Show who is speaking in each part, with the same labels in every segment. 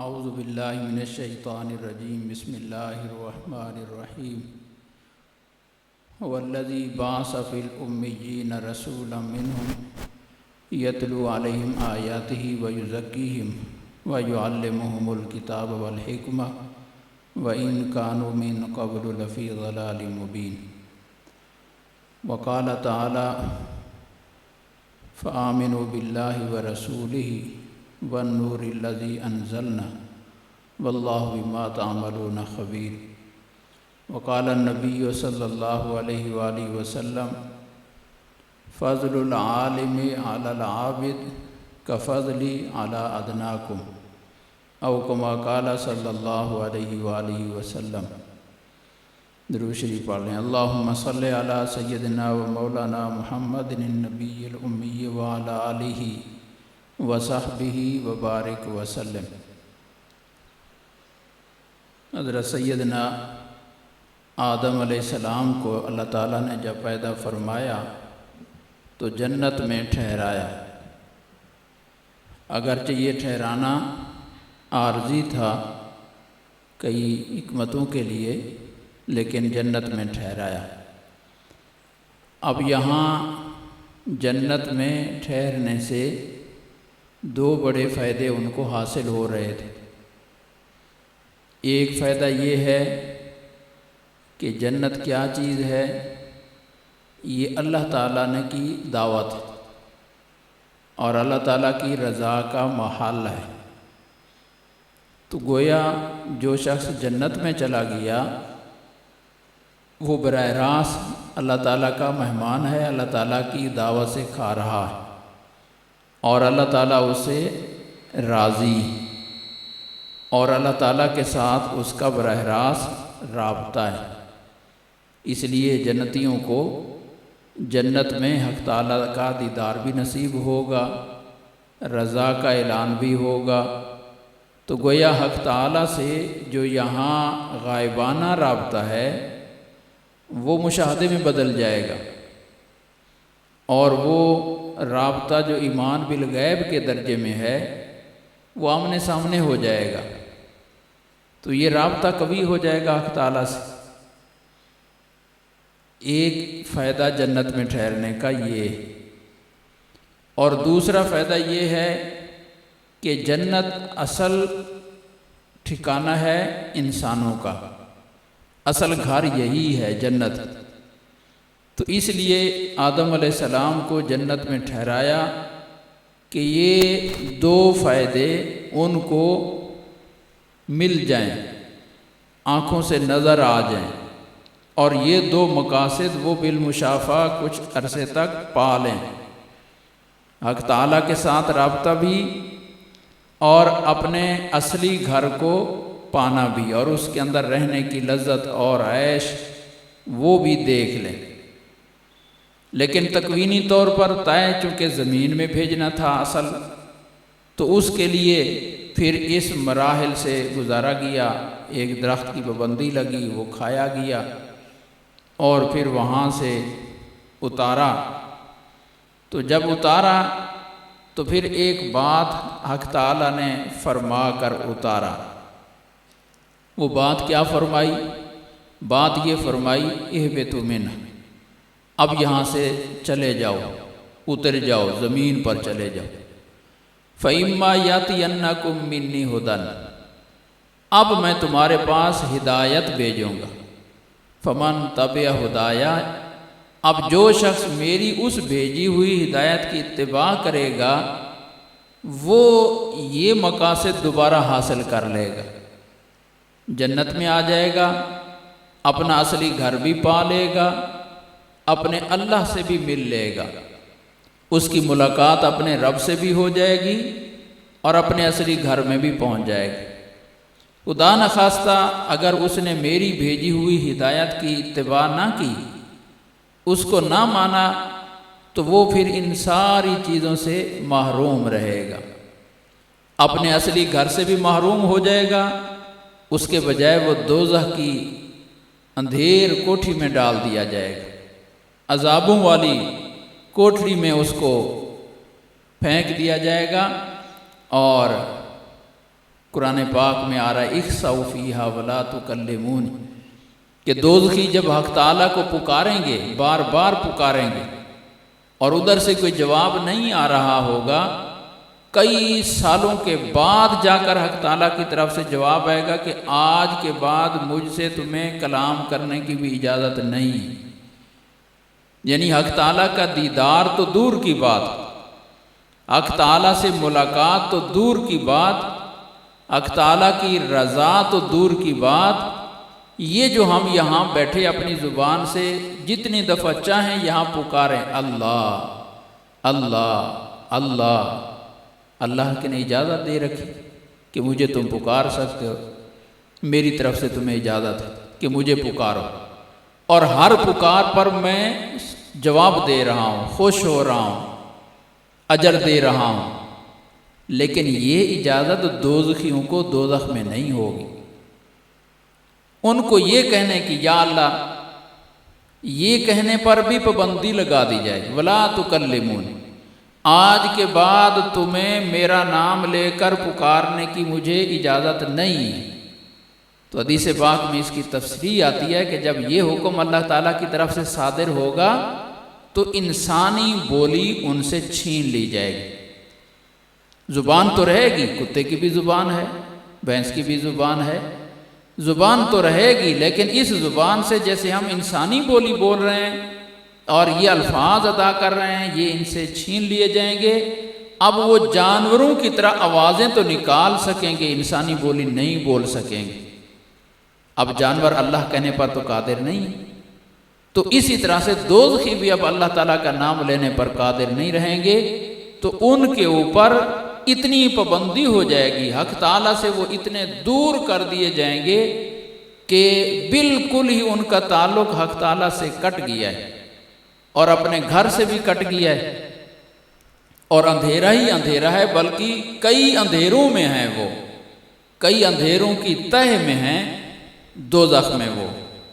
Speaker 1: اعوذ باللہ من الشیطان الرجیم بسم اللہ الرحمن الرحیم والذی بعث فی الامیین رسولا منہم یتلو علیہم آیاتہ ویزکیہم ویعلمہم الکتاب والحکمہ وإن كانوا من قبل لفی ضلال مبین وقال تعالی فآمنوا باللہ ورسولہ والنور الذی انزلنا واللہ بما تعملون خبیر وقال النبی صلی اللہ علیہ وآلہ وسلم فضل العالم علی العابد کفضلی علی ادناکم او کما قال صلی اللہ علیہ وآلہ وسلم۔ درود شریف پڑھ لیں۔ اللہم صلی علی سیدنا و مولانا محمد النبی الامی وعلی آلہ وصحبہ وبارک وسلم۔ حضرت سیدنا آدم علیہ السلام کو اللہ تعالیٰ نے جب پیدا فرمایا تو جنت میں ٹھہرایا، اگرچہ یہ ٹھہرانا عارضی تھا کئی حکمتوں کے لیے، لیکن جنت میں ٹھہرایا۔ اب یہاں جنت میں ٹھہرنے سے دو بڑے فائدے ان کو حاصل ہو رہے تھے۔ ایک فائدہ یہ ہے کہ جنت کیا چیز ہے، یہ اللہ تعالیٰ نے کی دعوت ہے اور اللہ تعالیٰ کی رضا کا محل ہے۔ تو گویا جو شخص جنت میں چلا گیا وہ براہ راست اللہ تعالیٰ کا مہمان ہے، اللہ تعالیٰ کی دعوت سے کھا رہا ہے اور اللہ تعالیٰ اسے راضی، اور اللہ تعالیٰ کے ساتھ اس کا براہ راست رابطہ ہے۔ اس لیے جنتیوں کو جنت میں حق تعالیٰ کا دیدار بھی نصیب ہوگا، رضا کا اعلان بھی ہوگا۔ تو گویا حق تعالیٰ سے جو یہاں غائبانہ رابطہ ہے وہ مشاہدے میں بدل جائے گا، اور وہ رابطہ جو ایمان بالغیب کے درجے میں ہے وہ آمنے سامنے ہو جائے گا۔ تو یہ رابطہ کبھی ہو جائے گا حق تعالیٰ سے۔ ایک فائدہ جنت میں ٹھہرنے کا یہ، اور دوسرا فائدہ یہ ہے کہ جنت اصل ٹھکانہ ہے انسانوں کا، اصل گھر یہی ہے جنت۔ تو اس لیے آدم علیہ السلام کو جنت میں ٹھہرایا کہ یہ دو فائدے ان کو مل جائیں، آنکھوں سے نظر آ جائیں، اور یہ دو مقاصد وہ بالمشافہ کچھ عرصے تک پا لیں، حق تعالیٰ کے ساتھ رابطہ بھی اور اپنے اصلی گھر کو پانا بھی، اور اس کے اندر رہنے کی لذت اور عیش وہ بھی دیکھ لیں۔ لیکن تکوینی طور پر طے چونکہ زمین میں بھیجنا تھا اصل، تو اس کے لیے پھر اس مراحل سے گزارا گیا۔ ایک درخت کی پابندی لگی، وہ کھایا گیا، اور پھر وہاں سے اتارا۔ تو جب اتارا تو پھر ایک بات حق تعالیٰ نے فرما کر اتارا۔ وہ بات کیا فرمائی؟ بات یہ فرمائی اہبطوا منہا، اب یہاں سے چلے جاؤ، اتر جاؤ، زمین پر چلے جاؤ۔ فَإِمَّا يَأْتِيَنَّكُم مِّنِّي هُدًى، اب میں تمہارے پاس ہدایت بھیجوں گا۔ فَمَن تَبِعَ هُدَايَ، اب جو شخص میری اس بھیجی ہوئی ہدایت کی اتباع کرے گا وہ یہ مقاصد دوبارہ حاصل کر لے گا، جنت میں آ جائے گا، اپنا اصلی گھر بھی پا لے گا، اپنے اللہ سے بھی مل لے گا، اس کی ملاقات اپنے رب سے بھی ہو جائے گی اور اپنے اصلی گھر میں بھی پہنچ جائے گی۔ خدا نخواستہ اگر اس نے میری بھیجی ہوئی ہدایت کی اتباع نہ کی، اس کو نہ مانا، تو وہ پھر ان ساری چیزوں سے محروم رہے گا، اپنے اصلی گھر سے بھی محروم ہو جائے گا، اس کے بجائے وہ دوزخ کی اندھیر کوٹھی میں ڈال دیا جائے گا، عذابوں والی کوٹھی میں اس کو پھینک دیا جائے گا، اور قرآن پاک میں آ رہا ہے اخسؤ فیہا ولا تکلمون، کہ دوزخی جب حق تعالیٰ کو پکاریں گے، بار بار پکاریں گے، اور ادھر سے کوئی جواب نہیں آ رہا ہوگا، کئی سالوں کے بعد جا کر حق تعالیٰ کی طرف سے جواب آئے گا کہ آج کے بعد مجھ سے تمہیں کلام کرنے کی بھی اجازت نہیں۔ یعنی حق تعالیٰ کا دیدار تو دور کی بات، حق تعالیٰ سے ملاقات تو دور کی بات، حق تعالیٰ کی رضا تو دور کی بات، یہ جو ہم یہاں بیٹھے اپنی زبان سے جتنی دفعہ چاہیں یہاں پکاریں اللہ اللہ اللہ، اللہ کے نے اجازت دے رکھی کہ مجھے تم پکار سکتے ہو، میری طرف سے تمہیں اجازت ہے کہ مجھے پکارو، اور ہر پکار پر میں جواب دے رہا ہوں، خوش ہو رہا ہوں، اجر دے رہا ہوں۔ لیکن یہ اجازت دوزخیوں کو دوزخ میں نہیں ہوگی۔ ان کو یہ کہنے کی یا اللہ، یہ کہنے پر بھی پابندی لگا دی جائے، ولا تکلمون، آج کے بعد تمہیں میرا نام لے کر پکارنے کی مجھے اجازت نہیں۔ تو حدیث پاک میں اس کی تفسیر آتی ہے کہ جب یہ حکم اللہ تعالیٰ کی طرف سے صادر ہوگا تو انسانی بولی ان سے چھین لی جائے گی۔ زبان تو رہے گی، کتے کی بھی زبان ہے، بھینس کی بھی زبان ہے، زبان تو رہے گی، لیکن اس زبان سے جیسے ہم انسانی بولی بول رہے ہیں اور یہ الفاظ ادا کر رہے ہیں، یہ ان سے چھین لیے جائیں گے۔ اب وہ جانوروں کی طرح آوازیں تو نکال سکیں گے، انسانی بولی نہیں بول سکیں گے۔ اب جانور اللہ کہنے پر تو قادر نہیں، تو اسی طرح سے دوزخی بھی اب اللہ تعالیٰ کا نام لینے پر قادر نہیں رہیں گے، تو ان کے اوپر اتنی پابندی ہو جائے گی، حق تعالیٰ سے وہ اتنے دور کر دیے جائیں گے کہ بالکل ہی ان کا تعلق حق تعالیٰ سے کٹ گیا ہے، اور اپنے گھر سے بھی کٹ گیا ہے، اور اندھیرا ہی اندھیرا ہے، بلکہ کئی اندھیروں میں ہیں، وہ کئی اندھیروں کی تہ میں ہیں دوزخ میں، وہ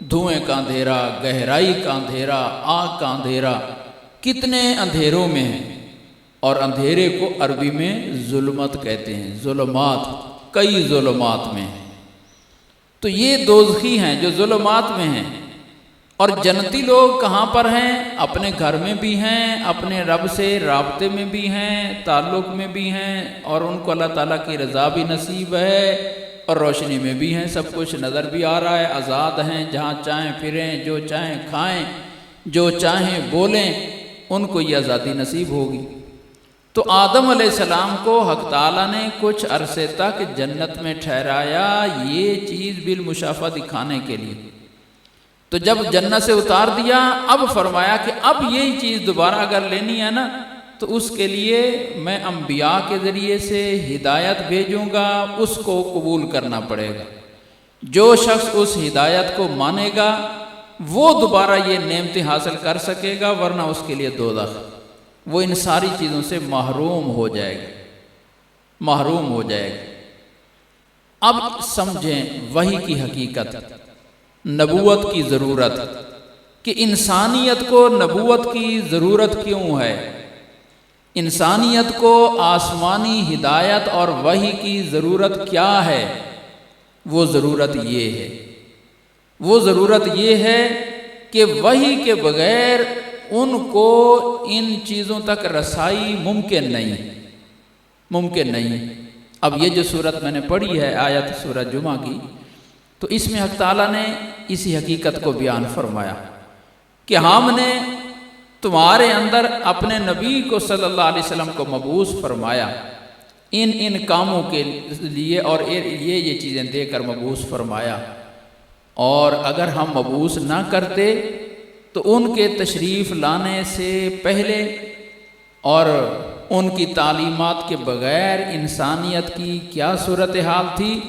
Speaker 1: دھوئیں کا اندھیرا، گہرائی کا اندھیرا، آگ کا اندھیرا، کتنے اندھیروں میں ہیں۔ اور اندھیرے کو عربی میں ظلمت کہتے ہیں، ظلمات، کئی ظلمات میں ہیں۔ تو یہ دوزخی ہیں جو ظلمات میں ہیں، اور جنتی لوگ کہاں پر ہیں؟ اپنے گھر میں بھی ہیں، اپنے رب سے رابطے میں بھی ہیں، تعلق میں بھی ہیں، اور ان کو اللہ تعالیٰ کی رضا بھی نصیب ہے، اور روشنی میں بھی ہیں، سب کچھ نظر بھی آ رہا ہے، آزاد ہیں، جہاں چاہیں پھریں، جو چاہیں کھائیں، جو چاہیں بولیں، ان کو یہ آزادی نصیب ہوگی۔ تو آدم علیہ السلام کو حق تعالیٰ نے کچھ عرصے تک جنت میں ٹھہرایا، یہ چیز بالمشافہ دکھانے کے لیے۔ تو جب جنت سے اتار دیا، اب فرمایا کہ اب یہی چیز دوبارہ اگر لینی ہے نا، تو اس کے لیے میں انبیاء کے ذریعے سے ہدایت بھیجوں گا، اس کو قبول کرنا پڑے گا۔ جو شخص اس ہدایت کو مانے گا وہ دوبارہ یہ نعمتیں حاصل کر سکے گا، ورنہ اس کے لیے دوزخ، وہ ان ساری چیزوں سے محروم ہو جائے گا، محروم ہو جائے گا۔ اب سمجھیں وحی کی حقیقت، نبوت کی ضرورت، کہ انسانیت کو نبوت کی ضرورت کیوں ہے؟ انسانیت کو آسمانی ہدایت اور وحی کی ضرورت کیا ہے؟ وہ ضرورت یہ ہے، وہ ضرورت یہ ہے کہ وحی کے بغیر ان کو ان چیزوں تک رسائی ممکن نہیں۔ اب یہ جو صورت میں نے پڑھی ہے، آیت سورہ جمعہ کی، تو اس میں حق تعالیٰ نے اسی حقیقت کو بیان فرمایا کہ ہم نے تمہارے اندر اپنے نبی کو صلی اللہ علیہ وسلم کو مبعوث فرمایا ان کاموں کے لیے، اور یہ چیزیں دے کر مبعوث فرمایا، اور اگر ہم مبعوث نہ کرتے تو ان کے تشریف لانے سے پہلے اور ان کی تعلیمات کے بغیر انسانیت کی کیا صورتحال تھی،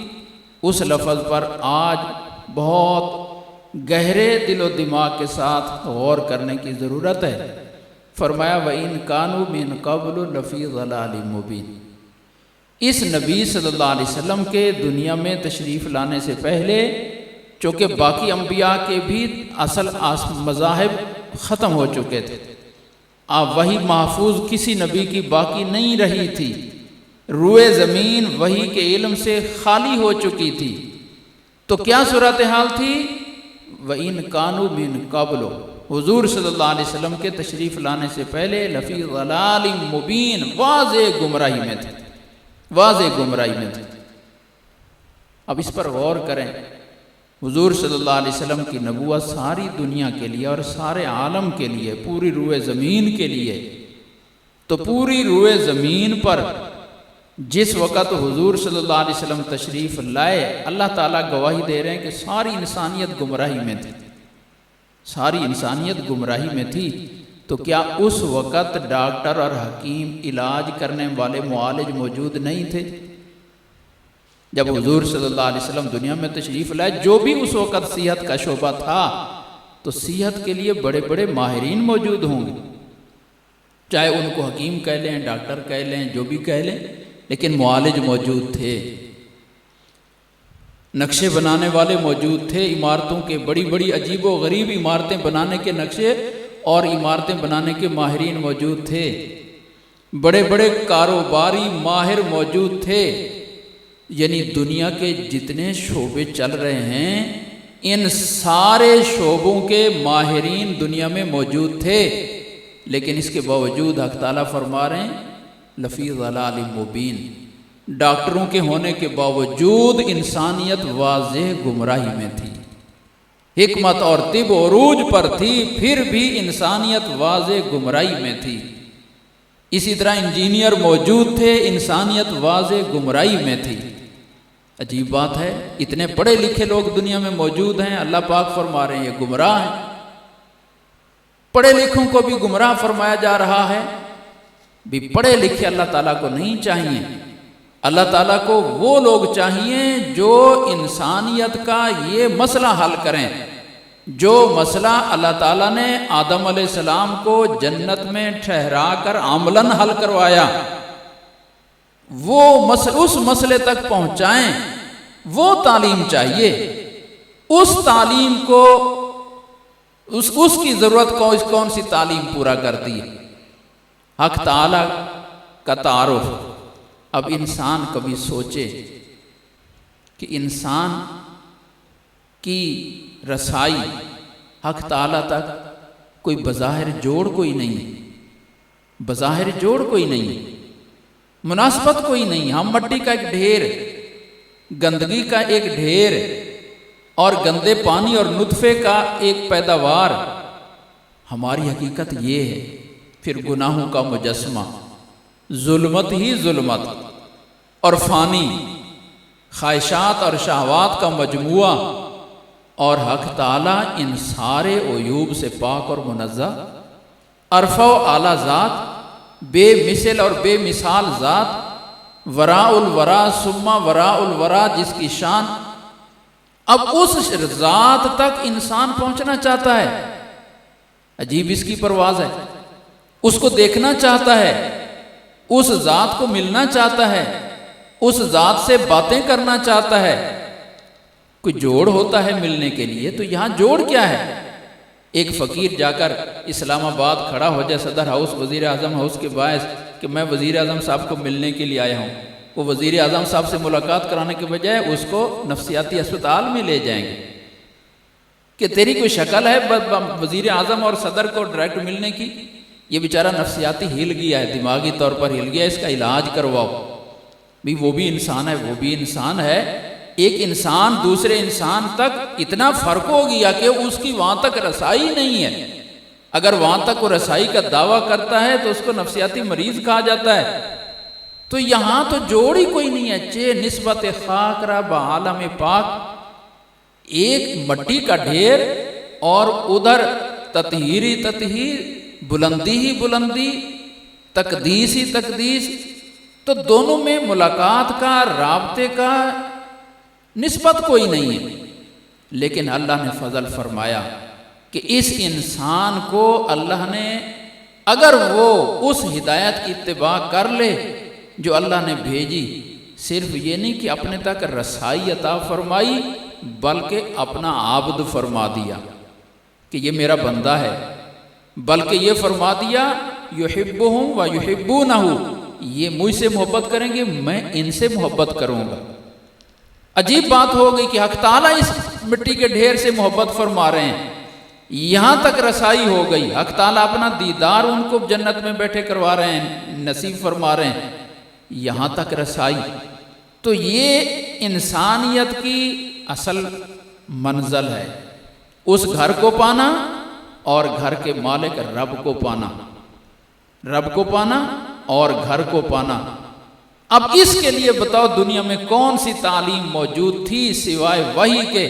Speaker 1: اس لفظ پر آج بہت گہرے دل و دماغ کے ساتھ غور کرنے کی ضرورت ہے۔ فرمایا وَإِن كَانُوا مِن قَبْلُ لَفِي ضَلَالٍ مُبِينٍ۔ اس نبی صلی اللہ علیہ وسلم کے دنیا میں تشریف لانے سے پہلے، چونکہ باقی انبیاء کے بھی اصل مذاہب ختم ہو چکے تھے، اب وہی محفوظ کسی نبی کی باقی نہیں رہی تھی، روئے زمین وحی کے علم سے خالی ہو چکی تھی، تو کیا صورتحال تھی؟ وَإِن كَانُوا مِن قَبْلُ، حضور صلی اللہ علیہ وسلم کے تشریف لانے سے پہلے لفی ضلال مبین، واضح گمراہی میں تھے، واضح گمراہی میں تھے۔ اب اس پر غور کریں، حضور صلی اللہ علیہ وسلم کی نبوت ساری دنیا کے لیے اور سارے عالم کے لیے، پوری روئے زمین کے لیے، تو پوری روئے زمین پر جس وقت حضور صلی اللہ علیہ وسلم تشریف لائے، اللہ تعالیٰ گواہی دے رہے ہیں کہ ساری انسانیت گمراہی میں تھی، ساری انسانیت گمراہی میں تھی۔ تو کیا اس وقت ڈاکٹر اور حکیم، علاج کرنے والے معالج موجود نہیں تھے؟ جب حضور صلی اللہ علیہ وسلم دنیا میں تشریف لائے، جو بھی اس وقت صحت کا شعبہ تھا، تو صحت کے لیے بڑے بڑے ماہرین موجود ہوں گے، چاہے ان کو حکیم کہہ لیں، ڈاکٹر کہہ لیں، جو بھی کہہ لیں، لیکن معالج موجود تھے، نقشے بنانے والے موجود تھے، عمارتوں کے بڑی بڑی عجیب و غریب عمارتیں بنانے کے نقشے اور عمارتیں بنانے کے ماہرین موجود تھے، بڑے بڑے کاروباری ماہر موجود تھے۔ یعنی دنیا کے جتنے شعبے چل رہے ہیں، ان سارے شعبوں کے ماہرین دنیا میں موجود تھے، لیکن اس کے باوجود حق تعالیٰ فرما رہے ہیں لفی ضلال مبین، ڈاکٹروں کے ہونے کے باوجود انسانیت واضح گمراہی میں تھی، حکمت اور طب عروج پر تھی، پھر بھی انسانیت واضح گمراہی میں تھی۔ اسی طرح انجینئر موجود تھے، انسانیت واضح گمراہی میں تھی۔ عجیب بات ہے، اتنے پڑھے لکھے لوگ دنیا میں موجود ہیں، اللہ پاک فرما رہے ہیں یہ گمراہ ہیں، پڑھے لکھوں کو بھی گمراہ فرمایا جا رہا ہے۔ بھی پڑھے لکھے اللہ تعالیٰ کو نہیں چاہیے، اللہ تعالیٰ کو وہ لوگ چاہیے جو انسانیت کا یہ مسئلہ حل کریں، جو مسئلہ اللہ تعالیٰ نے آدم علیہ السلام کو جنت میں ٹھہرا کر عملاً حل کروایا، وہ اس مسئلے تک پہنچائیں، وہ تعلیم چاہیے۔ اس تعلیم کو اس کی ضرورت کون سی تعلیم پورا کرتی ہے؟ حق تعالیٰ کا تعارف۔ اب انسان کبھی سوچے کہ انسان کی رسائی حق تعالیٰ تک کوئی بظاہر جوڑ کوئی نہیں، بظاہر جوڑ کوئی نہیں، مناسبت کوئی نہیں۔ ہم مٹی کا ایک ڈھیر، گندگی کا ایک ڈھیر، اور گندے پانی اور نطفے کا ایک پیداوار، ہماری حقیقت یہ ہے۔ پھر گناہوں کا مجسمہ، ظلمت ہی ظلمت، اور فانی خواہشات اور شہوات کا مجموعہ، اور حق تعالیٰ ان سارے عیوب سے پاک اور منزہ، عرفہ و اعلیٰ ذات، بے مثل اور بے مثال ذات، وراء الورا ثم وراء الورا، جس کی شان اب اس ذات تک انسان پہنچنا چاہتا ہے۔ عجیب اس کی پرواز ہے، اس کو دیکھنا چاہتا ہے، اس ذات کو ملنا چاہتا ہے، اس ذات سے باتیں کرنا چاہتا ہے۔ کوئی جوڑ ہوتا ہے ملنے کے لیے، تو یہاں جوڑ کیا ہے؟ ایک فقیر جا کر اسلام آباد کھڑا ہو جائے صدر ہاؤس، وزیر اعظم ہاؤس کے باعث کہ میں وزیر اعظم صاحب کو ملنے کے لیے آیا ہوں، وہ وزیر اعظم صاحب سے ملاقات کرانے کے بجائے اس کو نفسیاتی اسپتال میں لے جائیں گے کہ تیری کوئی شکل ہے وزیر اعظم اور صدر کو ڈائریکٹ ملنے کی؟ یہ بیچارہ نفسیاتی ہل گیا ہے، دماغی طور پر ہل گیا، اس کا علاج کرواؤ۔ بھی وہ بھی انسان ہے، وہ بھی انسان ہے۔ ایک انسان دوسرے انسان تک اتنا فرق ہو گیا کہ اس کی وہاں تک رسائی نہیں ہے۔ اگر وہاں تک وہ رسائی کا دعویٰ کرتا ہے تو اس کو نفسیاتی مریض کہا جاتا ہے۔ تو یہاں تو جوڑ ہی کوئی نہیں ہے۔ چے نسبت خاک را بعالم پاک، ایک مٹی کا ڈھیر اور ادھر تطہیری تطہیر، بلندی ہی بلندی، تقدیس ہی تقدیس، تو دونوں میں ملاقات کا، رابطے کا نسبت کوئی نہیں ہے۔ لیکن اللہ نے فضل فرمایا کہ اس انسان کو اللہ نے، اگر وہ اس ہدایت کی اتباع کر لے جو اللہ نے بھیجی، صرف یہ نہیں کہ اپنے تک رسائی عطا فرمائی، بلکہ اپنا عابد فرما دیا کہ یہ میرا بندہ ہے، بلکہ یہ فرما دیا یحبہم و یحبونہ، یہ مجھ سے محبت کریں گے، میں ان سے محبت کروں گا۔ عجیب بات ہو گئی کہ حق تعالیٰ اس مٹی کے ڈھیر سے محبت فرما رہے ہیں، یہاں تک رسائی ہو گئی۔ حق تعالیٰ اپنا دیدار ان کو جنت میں بیٹھے کروا رہے ہیں، نصیب فرما رہے ہیں، یہاں تک رسائی۔ تو یہ انسانیت کی اصل منزل ہے، اس گھر کو پانا اور گھر کے مالک رب کو پانا، رب کو پانا اور گھر کو پانا۔ اب اس کے لیے بتاؤ دنیا میں کون سی تعلیم موجود تھی سوائے وحی کے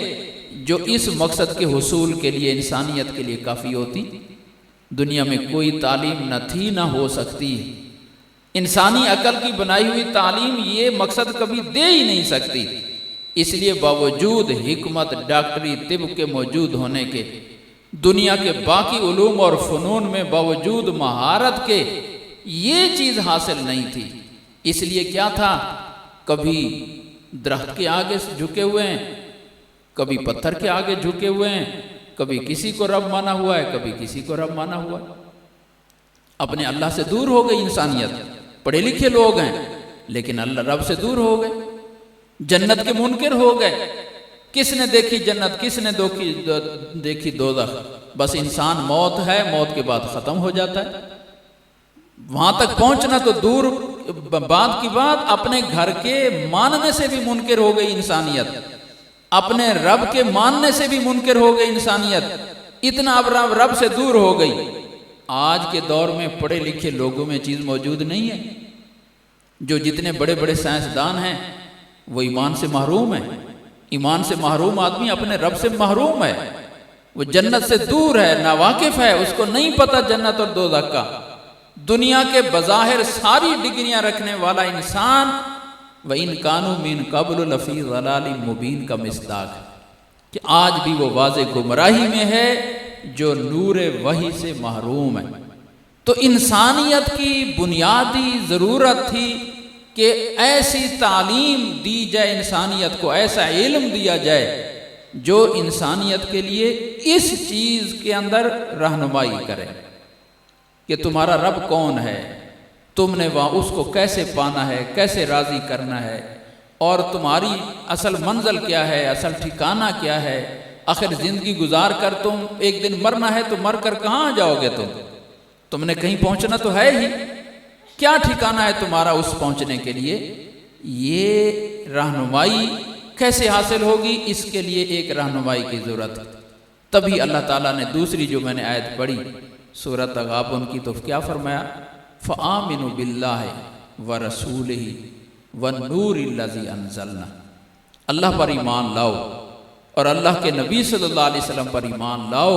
Speaker 1: جو اس مقصد کے حصول کے لیے انسانیت کے لیے کافی ہوتی؟ دنیا میں کوئی تعلیم نہ تھی نہ ہو سکتی۔ انسانی عقل کی بنائی ہوئی تعلیم یہ مقصد کبھی دے ہی نہیں سکتی۔ اس لیے باوجود حکمت، ڈاکٹری، طب کے موجود ہونے کے، دنیا کے باقی علوم اور فنون میں باوجود مہارت کے یہ چیز حاصل نہیں تھی۔ اس لیے کیا تھا، کبھی درخت کے آگے جھکے ہوئے ہیں، کبھی پتھر کے آگے جھکے ہوئے ہیں، کبھی کسی کو رب مانا ہوا ہے، کبھی کسی کو رب مانا ہوا ہے۔ اپنے اللہ سے دور ہو گئی انسانیت۔ پڑھے لکھے لوگ ہیں لیکن اللہ رب سے دور ہو گئے، جنت کے منکر ہو گئے۔ کس نے دیکھی جنت، کس نے دیکھی دوزخ؟ بس انسان موت ہے، موت کے بعد ختم ہو جاتا ہے۔ وہاں تک پہنچنا تو دور بات کی بات، اپنے گھر کے ماننے سے بھی منکر ہو گئی انسانیت، اپنے رب کے ماننے سے بھی منکر ہو گئی انسانیت، اتنا اب رب سے دور ہو گئی۔ آج کے دور میں پڑھے لکھے لوگوں میں چیز موجود نہیں ہے، جو جتنے بڑے بڑے سائنسدان ہیں وہ ایمان سے محروم ہیں۔ ایمان سے محروم آدمی اپنے رب سے محروم ہے، وہ جنت سے دور ہے، ناواقف ہے، اس کو نہیں پتہ جنت اور دوزخ کا۔ دنیا کے بظاہر ساری ڈگریاں رکھنے والا انسان وَإِن كَانُوا مِن قَبْلُ لَفِي ضَلَالٍ مُبِينٍ کا مصداق ہے کہ آج بھی وہ واضح گمراہی میں ہے جو نور وحی سے محروم ہے۔ تو انسانیت کی بنیادی ضرورت تھی کہ ایسی تعلیم دی جائے، انسانیت کو ایسا علم دیا جائے جو انسانیت کے لیے اس چیز کے اندر رہنمائی کرے کہ تمہارا رب کون ہے، تم نے وہاں اس کو کیسے پانا ہے، کیسے راضی کرنا ہے، اور تمہاری اصل منزل کیا ہے، اصل ٹھکانہ کیا ہے۔ آخر زندگی گزار کر تم ایک دن مرنا ہے تو مر کر کہاں جاؤ گے؟ تم نے کہیں پہنچنا تو ہے ہی، کیا ٹھکانہ ہے تمہارا اس پہنچنے کے لیے؟ یہ رہنمائی کیسے حاصل ہوگی؟ اس کے لیے ایک رہنمائی کی ضرورت ہے۔ تبھی اللہ تعالیٰ نے دوسری جو میں نے آیت پڑھی سورۃ تغابن کی، تو کیا فرمایا؟ فآمنوا باللہ ورسولہ والنور الذی انزلنا، اللہ پر ایمان لاؤ اور اللہ کے نبی صلی اللہ علیہ وسلم پر ایمان لاؤ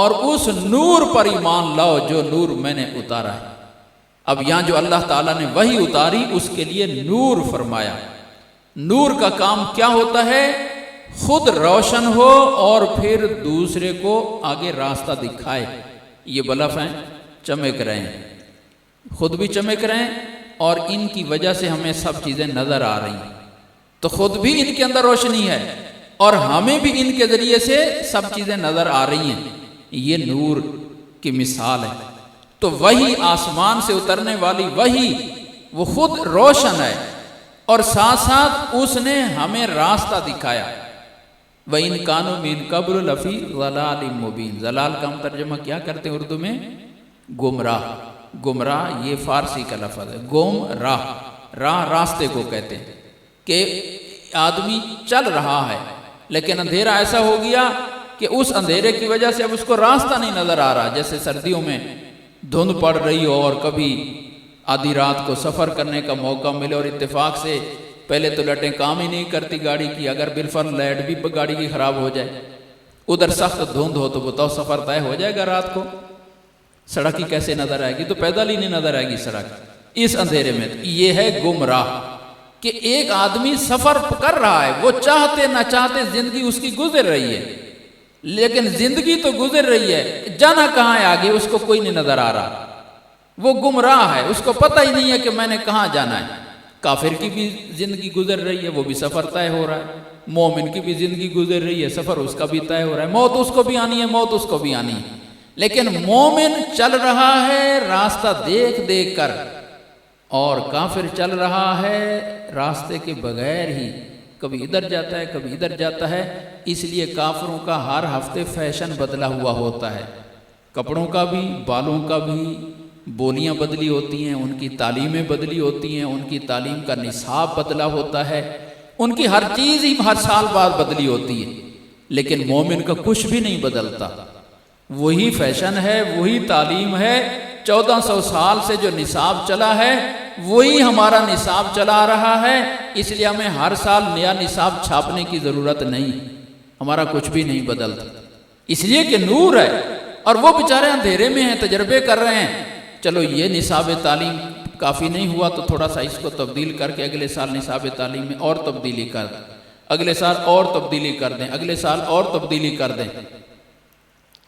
Speaker 1: اور اس نور پر ایمان لاؤ جو نور میں نے اتارا ہے۔ اب یہاں جو اللہ تعالیٰ نے وحی اتاری اس کے لیے نور فرمایا۔ نور کا کام کیا ہوتا ہے؟ خود روشن ہو اور پھر دوسرے کو آگے راستہ دکھائے۔ یہ بلف ہیں، چمک رہے ہیں، خود بھی چمک رہے ہیں اور ان کی وجہ سے ہمیں سب چیزیں نظر آ رہی ہیں، تو خود بھی ان کے اندر روشنی ہے اور ہمیں بھی ان کے ذریعے سے سب چیزیں نظر آ رہی ہیں۔ یہ نور کی مثال ہے۔ تو وہی آسمان سے اترنے والی وہی وہ خود روشن ہے اور ساتھ ساتھ اس نے ہمیں راستہ دکھایا۔ وَإِن كَانُوا مِن قَبْلُ لَفِي ضَلَالٍ مُبِينٍ، ضلال کا ہم ترجمہ کیا کرتے ہیں اردو میں؟ گمراہ۔ گمراہ یہ فارسی کا لفظ ہے، گمراہ، راہ راستے کو کہتے ہیں کہ آدمی چل رہا ہے لیکن اندھیرا ایسا ہو گیا کہ اس اندھیرے کی وجہ سے اب اس کو راستہ نہیں نظر آ رہا۔ جیسے سردیوں میں دھند پڑ رہی ہو اور کبھی آدھی رات کو سفر کرنے کا موقع ملے اور اتفاق سے پہلے تو لائٹیں کام ہی نہیں کرتی گاڑی کی، اگر بالفرض لائٹ بھی گاڑی کی خراب ہو جائے، ادھر سخت دھند ہو تو بتاؤ سفر طے ہو جائے گا رات کو؟ سڑک ہی کیسے نظر آئے گی؟ تو پیدل ہی نہیں نظر آئے گی سڑک اس اندھیرے میں۔ یہ ہے گمراہ کہ ایک آدمی سفر کر رہا ہے، وہ چاہتے نہ چاہتے زندگی اس کی گزر رہی ہے، لیکن زندگی تو گزر رہی ہے، جانا کہاں ہے آگے اس کو کوئی نہیں نظر آ رہا۔ وہ گمراہ ہے، اس کو پتہ ہی نہیں ہے کہ میں نے کہاں جانا ہے۔ کافر کی بھی زندگی گزر رہی ہے، وہ بھی سفر طے ہو رہا ہے۔ مومن کی بھی زندگی گزر رہی ہے، سفر اس کا بھی طے ہو رہا ہے۔ موت اس کو بھی آنی ہے، موت اس کو بھی آنی ہے، لیکن مومن چل رہا ہے راستہ دیکھ دیکھ کر، اور کافر چل رہا ہے راستے کے بغیر ہی، کبھی ادھر جاتا ہے کبھی ادھر جاتا ہے، اس لیے کافروں کا ہر ہفتے فیشن بدلا ہوا ہوتا ہے، کپڑوں کا بھی، بالوں کا بھی، بولیاں بدلی ہوتی ہیں، ان کی تعلیمیں بدلی ہوتی ہیں، ان کی تعلیم کا نصاب بدلا ہوتا ہے، ان کی ہر چیز ہی ہر سال بعد بدلی ہوتی ہے، لیکن مومن کا کچھ بھی نہیں بدلتا، وہی فیشن ہے، وہی تعلیم ہے، 1400 سال سے جو نصاب چلا ہے وہی ہمارا نصاب چلا رہا ہے، اس لیے ہمیں ہر سال نیا نصاب چھاپنے کی ضرورت نہیں، ہمارا کچھ بھی نہیں بدلتا، اس لیے کہ نور ہے، اور وہ بیچارے اندھیرے میں ہیں، تجربے کر رہے ہیں، چلو یہ نصاب تعلیم کافی نہیں ہوا تو تھوڑا سا اس کو تبدیل کر کے اگلے سال نصاب تعلیم میں اور تبدیلی کر دیں، اگلے سال اور تبدیلی کر دیں، اگلے سال اور تبدیلی کر دیں،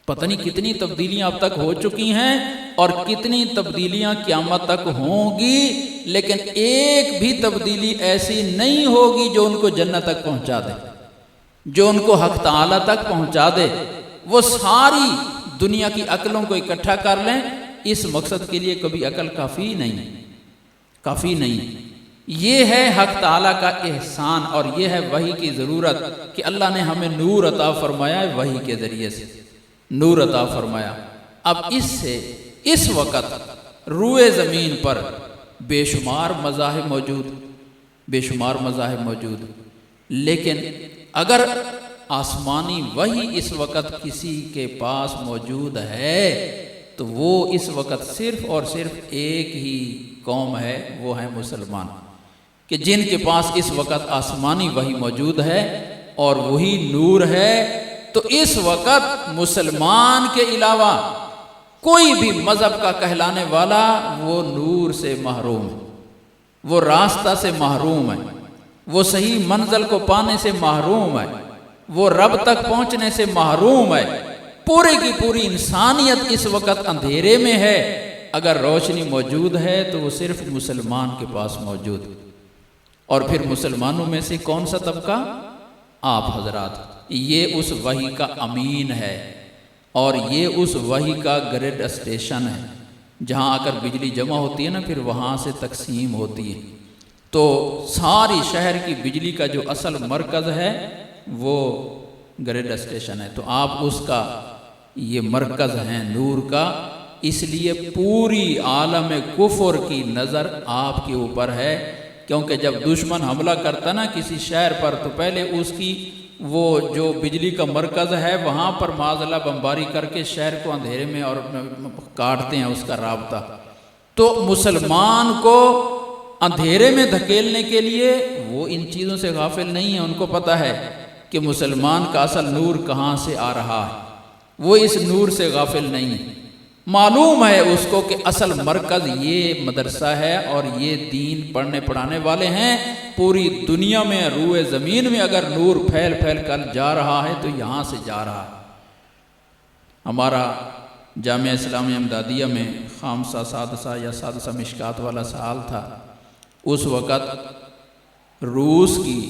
Speaker 1: پتہ نہیں کتنی تبدیلیاں اب تک ہو چکی ہیں اور کتنی تبدیلیاں قیامت تک ہوں گی، لیکن ایک بھی تبدیلی ایسی نہیں ہوگی جو ان کو جنت تک پہنچا دے، جو ان کو حق تعالی تک پہنچا دے۔ وہ ساری دنیا کی عقلوں کو اکٹھا کر لیں، اس مقصد کے لیے کبھی عقل کافی نہیں۔ یہ ہے حق تعالیٰ کا احسان، اور یہ ہے وحی کی ضرورت کہ اللہ نے ہمیں نور عطا فرمایا ہے، وحی کے ذریعے سے نور عطا فرمایا۔ اب اس سے اس وقت روئے زمین پر بے شمار مذاہب موجود، لیکن اگر آسمانی وحی اس وقت کسی کے پاس موجود ہے تو وہ اس وقت صرف اور صرف ایک ہی قوم ہے، وہ ہے مسلمان، کہ جن کے پاس اس وقت آسمانی وحی موجود ہے اور وہی نور ہے۔ تو اس وقت مسلمان کے علاوہ کوئی بھی مذہب کا کہلانے والا وہ نور سے محروم ہے، وہ راستہ سے محروم ہے، وہ صحیح منزل کو پانے سے محروم ہے، وہ رب تک پہنچنے سے محروم ہے۔ پورے کی پوری انسانیت اس وقت اندھیرے میں ہے، اگر روشنی موجود ہے تو وہ صرف مسلمان کے پاس موجود ہے۔ اور پھر مسلمانوں میں سے کون سا طبقہ؟ آپ حضرات، یہ اس وحی کا امین ہے، اور یہ اس وحی کا گریڈ اسٹیشن ہے، جہاں آ کر بجلی جمع ہوتی ہے نا، پھر وہاں سے تقسیم ہوتی ہے۔ تو ساری شہر کی بجلی کا جو اصل مرکز ہے وہ گریڈ اسٹیشن ہے، تو آپ اس کا یہ مرکز ہیں نور کا، اس لیے پوری عالم کفر کی نظر آپ کے اوپر ہے، کیونکہ جب دشمن حملہ کرتا نا کسی شہر پر تو پہلے اس کی وہ جو بجلی کا مرکز ہے وہاں پر معاذ اللہ بمباری کر کے شہر کو اندھیرے میں اور کاٹتے ہیں اس کا رابطہ۔ تو مسلمان کو اندھیرے میں دھکیلنے کے لیے وہ ان چیزوں سے غافل نہیں ہے، ان کو پتہ ہے کہ مسلمان کا اصل نور کہاں سے آ رہا ہے، وہ اس نور سے غافل نہیں ہے، معلوم ہے اس کو کہ اصل مرکز یہ مدرسہ ہے اور یہ دین پڑھنے پڑھانے والے ہیں۔ پوری دنیا میں روئے زمین میں اگر نور پھیل پھیل کر جا رہا ہے تو یہاں سے جا رہا ہے۔ ہمارا جامعہ اسلامیہ امدادیہ میں خامسہ سادسہ یا سادسہ مشکات والا سال تھا، اس وقت روس کی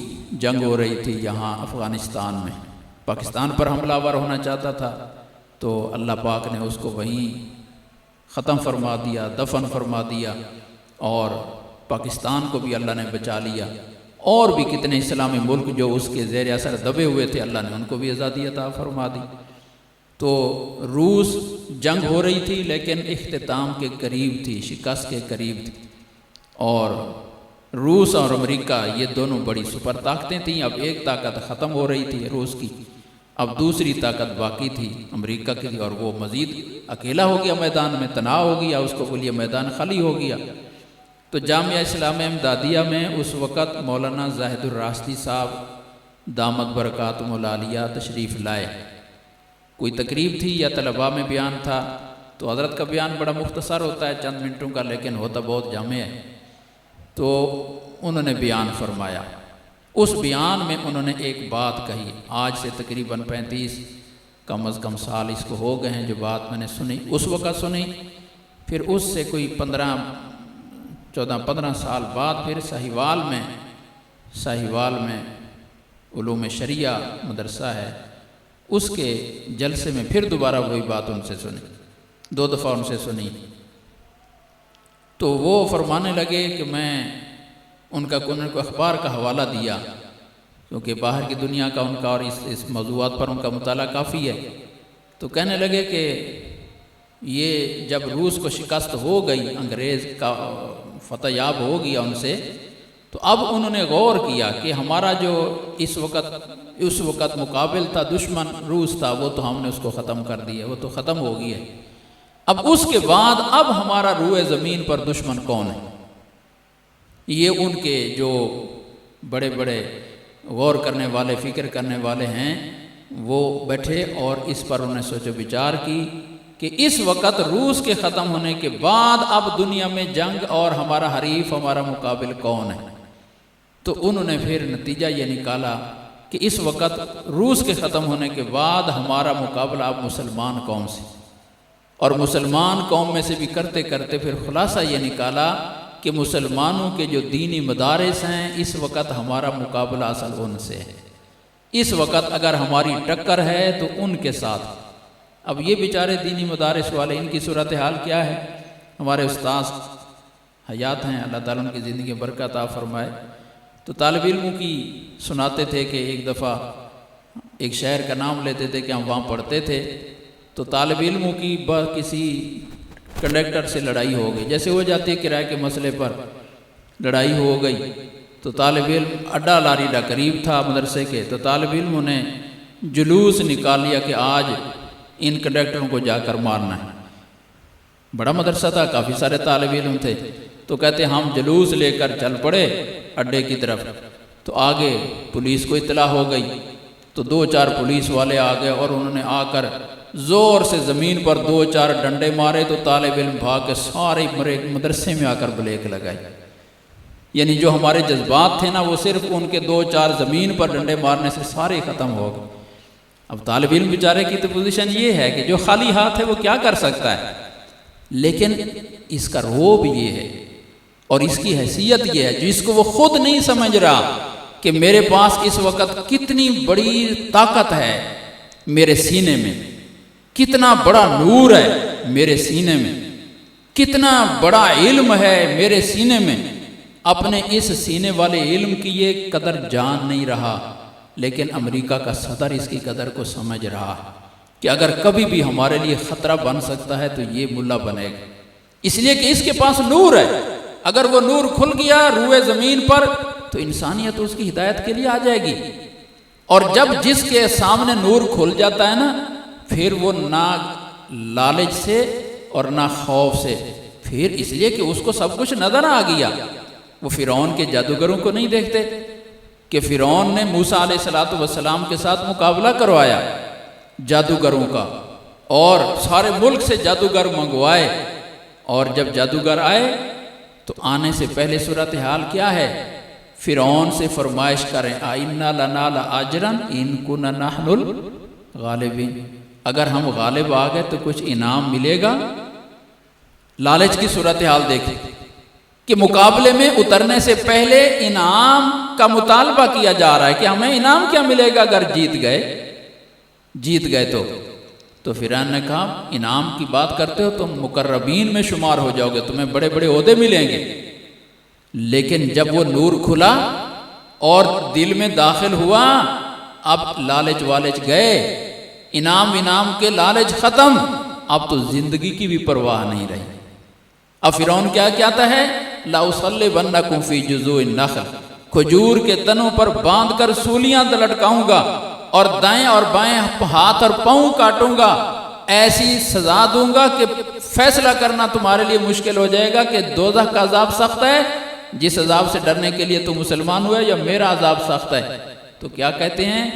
Speaker 1: جنگ ہو رہی تھی یہاں افغانستان میں، پاکستان پر حملہ آور ہونا چاہتا تھا، تو اللہ پاک نے اس کو وہیں ختم فرما دیا، دفن فرما دیا، اور پاکستان کو بھی اللہ نے بچا لیا، اور بھی کتنے اسلامی ملک جو اس کے زیر اثر دبے ہوئے تھے اللہ نے ان کو بھی آزادی عطا فرما دی۔ تو روس جنگ ہو رہی تھی لیکن اختتام کے قریب تھی، شکست کے قریب تھی، اور روس اور امریکہ یہ دونوں بڑی سپر طاقتیں تھیں۔ اب ایک طاقت ختم ہو رہی تھی روس کی، اب دوسری طاقت باقی تھی امریکہ کی، اور وہ مزید اکیلا ہو گیا، میدان میں تناؤ ہو گیا، اس کو بولیے میدان خالی ہو گیا۔ تو جامعہ اسلامیہ امدادیہ میں اس وقت مولانا زاہد الراشدی صاحب دامت برکاتہم العالیہ تشریف لائے، کوئی تقریب تھی یا طلباء میں بیان تھا، تو حضرت کا بیان بڑا مختصر ہوتا ہے چند منٹوں کا، لیکن ہوتا بہت جامع ہے۔ تو انہوں نے بیان فرمایا، اس بیان میں انہوں نے ایک بات کہی، آج سے تقریباً 35 کم از کم سال اس کو ہو گئے ہیں جو بات میں نے سنی، اس وقت سنی، پھر اس سے کوئی 14-15 سال بعد پھر ساہیوال میں علوم شریعہ مدرسہ ہے، اس کے جلسے میں پھر دوبارہ وہی بات ان سے سنی، 2 دفعہ ان سے سنی۔ تو وہ فرمانے لگے کہ میں ان کو اخبار کا حوالہ دیا، کیونکہ باہر کی دنیا کا ان کا اور اس موضوعات پر ان کا مطالعہ کافی ہے، تو کہنے لگے کہ یہ جب روس کو شکست ہو گئی، انگریز کا فتح یاب ہو گیا ان سے، تو اب انہوں نے غور کیا کہ ہمارا جو اس وقت مقابل تھا، دشمن روس تھا، وہ تو ہم نے اس کو ختم کر دیا، وہ تو ختم ہو گیا۔ اب اس کے بعد اب ہمارا روئے زمین پر دشمن کون ہے؟ یہ ان کے جو بڑے بڑے غور کرنے والے، فکر کرنے والے ہیں، وہ بیٹھے اور اس پر انہوں نے سوچ و بچار کی کہ اس وقت روس کے ختم ہونے کے بعد اب دنیا میں جنگ اور ہمارا حریف، ہمارا مقابل کون ہے؟ تو انہوں نے پھر نتیجہ یہ نکالا کہ اس وقت روس کے ختم ہونے کے بعد ہمارا مقابلہ اب مسلمان قوم سے، اور مسلمان قوم میں سے بھی کرتے کرتے پھر خلاصہ یہ نکالا کہ مسلمانوں کے جو دینی مدارس ہیں، اس وقت ہمارا مقابلہ اصل ان سے ہے۔ اس وقت اگر ہماری ٹکر ہے تو ان کے ساتھ۔ اب یہ بیچارے دینی مدارس والے، ان کی صورتحال کیا ہے؟ ہمارے استاذ حیات ہیں، اللہ تعالیٰ ان کی زندگی برکت عطا فرمائے، تو طالب علموں کی سناتے تھے کہ ایک دفعہ ایک شہر کا نام لیتے تھے کہ ہم وہاں پڑھتے تھے، تو طالب علموں کی کسی کنڈکٹر سے لڑائی ہو گئی، جیسے ہو جاتی ہے کرائے کے مسئلے پر لڑائی ہو گئی، تو طالب علم اڈا لاریڈا قریب تھا مدرسے کے، تو طالب علموں نے جلوس نکال لیا کہ آج ان کنڈکٹروں کو جا کر مارنا ہے۔ بڑا مدرسہ تھا، کافی سارے طالب علم تھے، تو کہتے ہم جلوس لے کر چل پڑے اڈے کی طرف، تو آگے پولیس کو اطلاع ہو گئی، تو 2-4 پولیس والے آ گئے اور انہوں نے آ کر زور سے زمین پر 2-4 ڈنڈے مارے، تو طالب علم بھاگ کے سارے مدرسے میں آ کر بلیک لگائی۔ یعنی جو ہمارے جذبات تھے نا، وہ صرف ان کے 2-4 زمین پر ڈنڈے مارنے سے سارے ختم ہو گئے۔ اب طالب علم بیچارے کی تو پوزیشن یہ ہے کہ جو خالی ہاتھ ہے وہ کیا کر سکتا ہے، لیکن اس کا روب یہ ہے اور اس کی حیثیت یہ ہے جس کو وہ خود نہیں سمجھ رہا کہ میرے پاس اس وقت کتنی بڑی طاقت ہے میرے سینے میں، کتنا بڑا نور ہے میرے سینے میں، کتنا بڑا علم ہے میرے سینے میں۔ اپنے اس سینے والے علم کی یہ قدر جان نہیں رہا، لیکن امریکہ کا صدر اس کی قدر کو سمجھ رہا کہ اگر کبھی بھی ہمارے لیے خطرہ بن سکتا ہے تو یہ ملا بنے گا، اس لیے کہ اس کے پاس نور ہے۔ اگر وہ نور کھل گیا روئے زمین پر تو انسانیت اس کی ہدایت کے لیے آ جائے گی، اور جب جس کے سامنے نور کھل جاتا ہے نا، پھر وہ نہ لالچ سے اور نہ خوف سے، پھر اس لیے کہ اس کو سب کچھ نظر آ گیا۔ وہ فرعون کے جادوگروں کو نہیں دیکھتے کہ فرعون نے موسیٰ علیہ السلام کے ساتھ مقابلہ کروایا جادوگروں کا، اور سارے ملک سے جادوگر منگوائے، اور جب جادوگر آئے تو آنے سے پہلے صورتحال کیا ہے؟ فرعون سے فرمائش کریں آئنا لنا لآجرن ان کنا نحن الغالبین، اگر ہم غالب آ گئے تو کچھ انعام ملے گا۔ لالچ کی صورتحال دیکھیں کہ مقابلے میں اترنے سے پہلے انعام کا مطالبہ کیا جا رہا ہے کہ ہمیں انعام کیا ملے گا اگر جیت گئے تو فرعون نے کہا انعام کی بات کرتے ہو تم مقربین میں شمار ہو جاؤ گے، تمہیں بڑے بڑے عہدے ملیں گے۔ لیکن جب وہ نور کھلا اور دل میں داخل ہوا، اب لالچ والچ گئے، انعام کے لالچ ختم، اب تو زندگی کی بھی پرواہ نہیں رہی۔ اب فرعون کیا کہتا ہے؟ لَأُصَلِّبَنَّكُمْ فِي جُذُوعِ النَّخْلِ، کھجور کے تنوں پر باندھ کر سولیاں لٹکاؤں گا اور دائیں اور بائیں ہاتھ اور پاؤں کاٹوں گا، ایسی سزا دوں گا کہ فیصلہ کرنا تمہارے لیے مشکل ہو جائے گا کہ دوزخ کا عذاب سخت ہے، جس عذاب سے ڈرنے کے لیے تو مسلمان ہوئے، یا میرا عذاب سخت ہے۔ تو کیا کہتے ہیں؟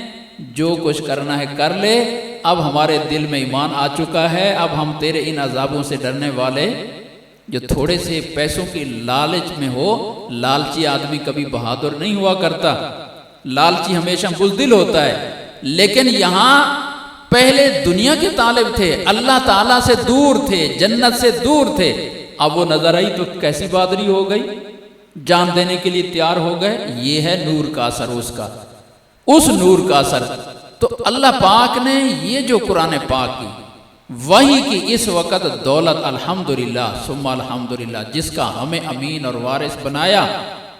Speaker 1: جو کچھ کرنا ہے کر لے، اب ہمارے دل میں ایمان آ چکا ہے، اب ہم تیرے ان عذابوں سے ڈرنے والے۔ جو تھوڑے سے پیسوں کی لالچ میں ہو، لالچی آدمی کبھی بہادر نہیں ہوا کرتا، لالچی ہمیشہ بزدل ہوتا ہے، لیکن یہاں پہلے دنیا کے طالب تھے، اللہ تعالیٰ سے دور تھے، جنت سے دور تھے، اب وہ نظر آئی تو کیسی بہادری ہو گئی، جان دینے کے لیے تیار ہو گئے۔ یہ ہے نور کا اثر، اس نور کا اثر۔ تو اللہ پاک نے یہ جو قرآن پاک کی وہی کی اس وقت دولت الحمدللہ ثم الحمدللہ جس کا ہمیں امین اور وارث بنایا،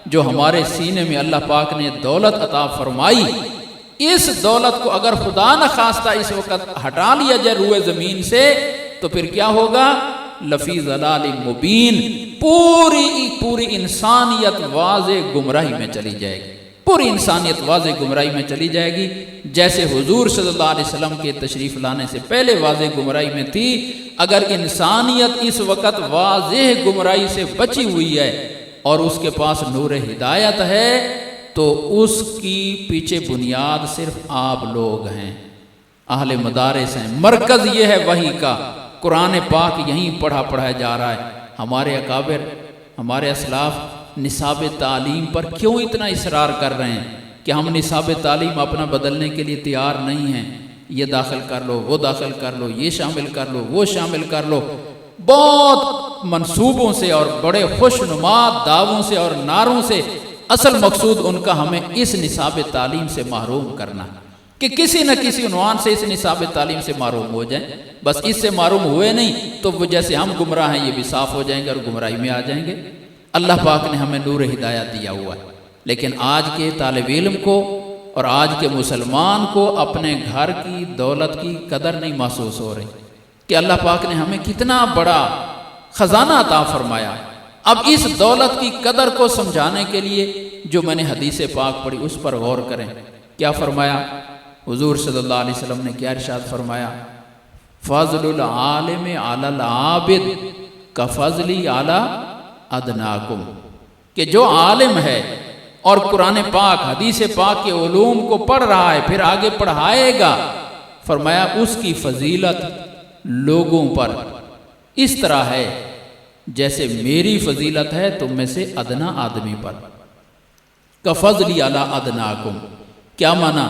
Speaker 1: جو ہمارے سینے میں اللہ پاک نے دولت عطا فرمائی، اس دولت کو اگر خدا نہ خواستہ اس وقت ہٹا لیا جائے روئے زمین سے تو پھر کیا ہوگا؟ لفی ضلال مبین، پوری انسانیت واضح گمراہی میں چلی جائے گی، پوری انسانیت واضح گمراہی میں چلی جائے گی، جیسے حضور صلی اللہ علیہ وسلم کے تشریف لانے سے پہلے واضح گمراہی میں تھی۔ اگر انسانیت اس وقت واضح گمراہی سے بچی ہوئی ہے اور اس کے پاس نور ہدایت ہے تو اس کی پیچھے بنیاد صرف آپ لوگ ہیں، اہل مدارس ہیں، مرکز یہ ہے وحی کا، قرآن پاک یہیں پڑھایا جا رہا ہے۔ ہمارے اکابر، ہمارے اسلاف نصاب تعلیم پر کیوں اتنا اصرار کر رہے ہیں کہ ہم نصاب تعلیم اپنا بدلنے کے لیے تیار نہیں ہیں؟ یہ داخل کر لو، وہ داخل کر لو، یہ شامل کر لو، وہ شامل کر لو، بہت منصوبوں سے اور بڑے خوشنما دعووں سے اور نعروں سے، اصل مقصود ان کا ہمیں اس نصاب تعلیم سے محروم کرنا، کہ کسی نہ کسی عنوان سے اس نصاب تعلیم سے محروم ہو جائیں۔ بس اس سے محروم ہوئے نہیں تو وہ جیسے ہم گمراہ ہیں یہ بھی صاف ہو جائیں گے اور گمراہی میں آ جائیں گے۔ اللہ پاک نے ہمیں نور ہدایت دیا ہوا ہے، لیکن آج کے طالب علم کو اور آج کے مسلمان کو اپنے گھر کی دولت کی قدر نہیں محسوس ہو رہی کہ اللہ پاک نے ہمیں کتنا بڑا خزانہ عطا فرمایا۔ اب اس دولت کی قدر کو سمجھانے کے لیے جو میں نے حدیث پاک پڑھی اس پر غور کریں۔ کیا فرمایا حضور صلی اللہ علیہ وسلم نے؟ کیا ارشاد فرمایا؟ فضل العالم علی العابد کفضلی علی ادناکم، کہ جو عالم ہے اور قرآن پاک حدیث پاک کے علوم کو پڑھ رہا ہے پھر آگے پڑھائے گا، فرمایا اس کی فضیلت لوگوں پر اس طرح ہے جیسے میری فضیلت ہے تم میں سے ادنا آدمی پر۔ کفضلی علی ادناکم، کیا معنی؟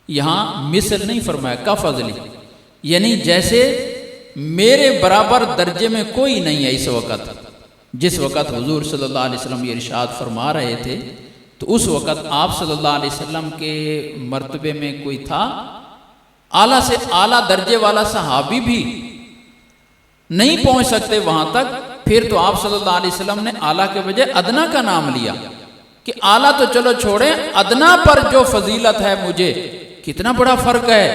Speaker 1: یہاں مثل نہیں فرمایا، کفضلی یعنی جیسے میرے برابر درجے میں کوئی نہیں ہے۔ اس وقت جس وقت حضور صلی اللہ علیہ وسلم یہ ارشاد فرما رہے تھے تو اس وقت آپ صلی اللہ علیہ وسلم کے مرتبے میں کوئی تھا؟ اعلیٰ سے اعلیٰ درجے والا صحابی بھی نہیں پہنچ سکتے وہاں تک، پھر تو آپ صلی اللہ علیہ وسلم نے اعلیٰ کے بجائے ادنا کا نام لیا کہ اعلیٰ تو چلو چھوڑیں، ادنا پر جو فضیلت ہے مجھے، کتنا بڑا فرق ہے،